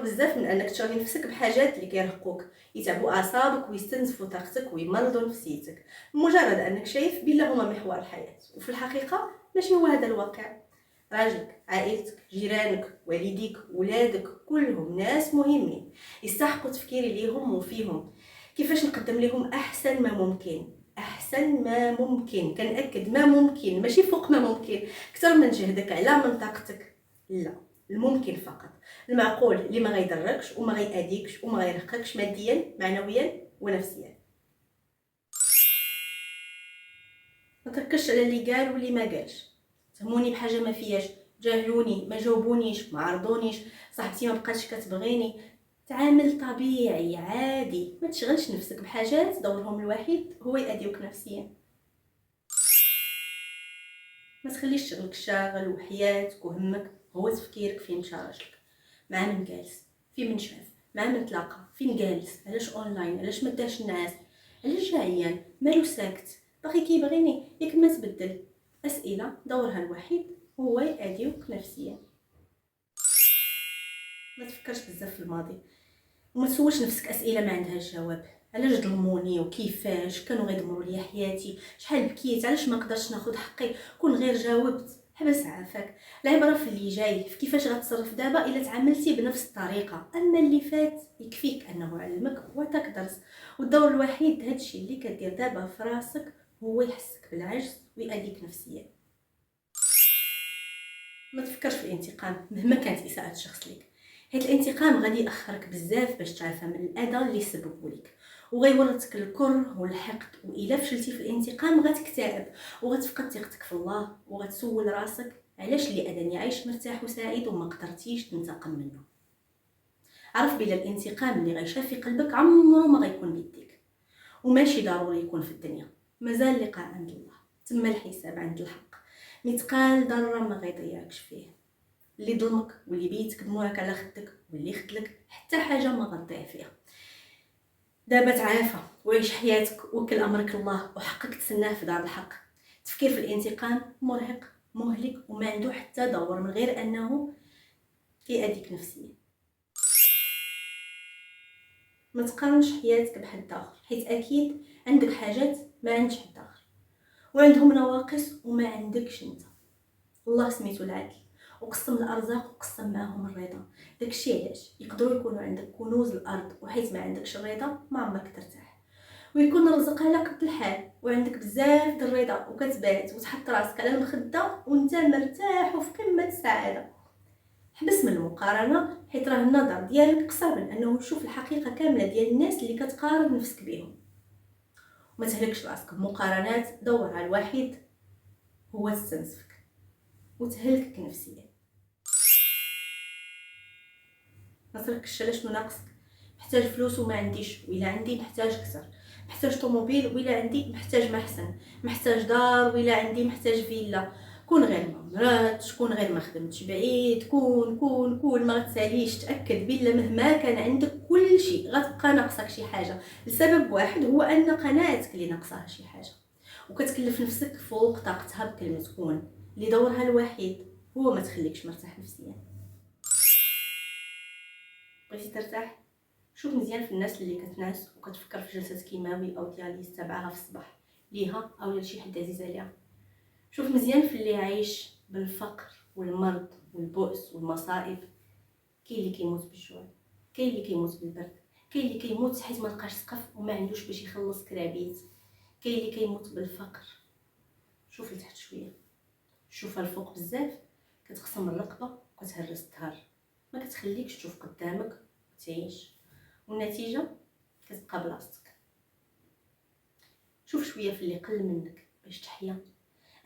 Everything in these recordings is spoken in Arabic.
بزاف من انك تشغلي نفسك بحاجات اللي كيرهقوك، يتعبوا اعصابك ويستنزفوا طاقتك ويمرضوا نفسيتك، مجرد انك شايف بلا هما محور الحياه. وفي الحقيقه ماشي هو هذا الواقع. راجلك، عائلتك، جيرانك، والديك، ولادك، كلهم ناس مهمين يستحقوا تفكيري ليهم وفيهم كيفاش نقدم لهم احسن ما ممكن. احسن ما ممكن، كنأكد ما ممكن، ماشي فوق ما ممكن، اكثر من جهدك على من طاقتك، لا، الممكن فقط، المعقول اللي ما غيضركش وما غيأذيكش وما غيرهقكش ماديا معنويا ونفسيا. ما تركزش على اللي قال واللي ما قالش. تهموني بحاجه ما فياش، جاهلوني، ما جاوبونيش، ما عرضونيش، صاحبتي ما بقاتش كتبغيني. تعامل طبيعي عادي، ما تشغلش نفسك بحاجات دورهم الوحيد هو يأذيوك نفسيا. ما تخليش شغلك شاغل وحياتك وهمك هو تفكيرك فين مشى راجلك، مع من جالس، فين من شاف، مع من تلاقى، فين جالس، علاش اونلاين، علاش ما داش الناس، علاش جايان، مالو ساكت، باغي كيبغيني، ياك ما تبدل. اسئله دورها الوحيد هو يأذيوك نفسيا. ما تفكرش بزاف في الماضي وما تسولش نفسك اسئله ما عندهاش جواب. علاش ظلموني وكيفاش كانوا غيدمروا لي حياتي، شحال بكيت، علاش ما قدرتش ناخذ حقي، كون غير جاوبت حبس عافاك. العبره في اللي جاي، في كيفاش غتصرف دابا الا تعاملتي بنفس الطريقه. اما اللي فات يكفيك انه علمك وعطاك درس، والدور الوحيد هادشي اللي كدير دابا في راسك هو يحسك بالعجز ويأذيك نفسيا. ما تفكرش في الانتقام مهما كانت اساءه الشخص ليك، حيت الانتقام غادي ياخرك بزاف باش تعافى من الاذى اللي سببوا لك، وغيورثك الكره والحقد. والا فشلتي في الانتقام غتكتئب وغتفقد ثقتك في الله، وغتسول راسك علاش اللي اذاني عايش مرتاح وسعيد وما قدرتيش تنتقم منه. عرف بلا الانتقام اللي غيشافي قلبك عمره ما غيكون بيديك، وماشي ضروري يكون في الدنيا، مازال اللقاء عند الله، تما الحساب عند الحق، متقال ضرر ما غيضيعكش فيه. اللي ظلمك واللي بيتك دموعك على خدك واللي خدلك حتى حاجه ما غتضيع فيها. دابا تعافى وعيش حياتك، وكل امرك الله، وحقك تسناه في دار الحق. التفكير في الانتقام مرهق مهلك وما عنده حتى دور من غير انه كيأذيك نفسيا. ما تقارنش حياتك بحد اخر، حيت اكيد عندك حاجات ما عندش حد اخر، وعندهم نواقص وما عندكش انت. الله سميتو العدل، وقسم الارزاق وقسم معاهم الرضا. داكشي علاش يقدروا يكونوا عندك كنوز الارض، وحيت ما عندكش الرضا ما عمرك ترتاح، ويكون الرزق على قد الحال وعندك بزاف د الرضا، وكتبات وتحط راسك على المخده وانت مرتاح وفي قمه السعاده. حبس من المقارنه، حيت راه النظر ديالك قصر من انه تشوف الحقيقه كامله ديال الناس اللي كتقارن نفسك بهم. وما تهلكش راسك بمقارنات، دور على الوحيد هو تستنزفك وتهلكك نفسيا. ما تركزش على شنو ناقصك. محتاج فلوس وما عنديش، وإلا عندي محتاج اكثر. محتاج طوموبيل وإلا عندي محتاج محسن. محتاج دار وإلا عندي محتاج فيلا. كون غير ما مراتش، كون غير ما خدمتش بعيد، كون ما تساليش. تاكد بلا مهما كان عندك كل شيء غتبقى ناقصك شي حاجه، لسبب واحد هو ان قناعتك اللي ناقصاها شي حاجه، وكتكلف نفسك فوق طاقتها بكلمه كون اللي دورها الوحيد هو ما تخليكش مرتاح نفسيا. بغيتي ترتاح؟ شوف مزيان في الناس اللي كتنعس وكتفكر في جلسه كيماوي او دياليز تبعها في الصباح ليها او لشي حد عزيز عليها. شوف مزيان في اللي عايش بالفقر والمرض والبؤس والمصائب. كاين اللي كيموت بالجوع، كاين اللي كيموت بالبرد، كاين اللي كيموت حيت ما لقاش سقف وما عندوش باش يخلص كرابيت، كاين اللي كيموت بالفقر. شوف لتحت شويه، شوفها الفوق بزاف كتقسم الرقبه وكتهرس الظهر، ما كتخليكش تشوف قدامك وتعيش، والنتيجه كتبقى بلاصتك. شوف شويه في اللي قل منك باش تحيا.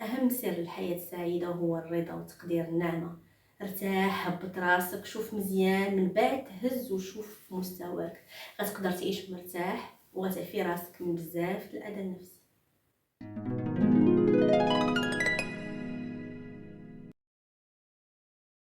اهم سر الحياه السعيده هو الرضا وتقدير النعمه. ارتاح، هبط راسك، شوف مزيان، من بعد هز وشوف مستواك. غتقدر تعيش مرتاح وغتعفي راسك من بزاف الاذى النفسي.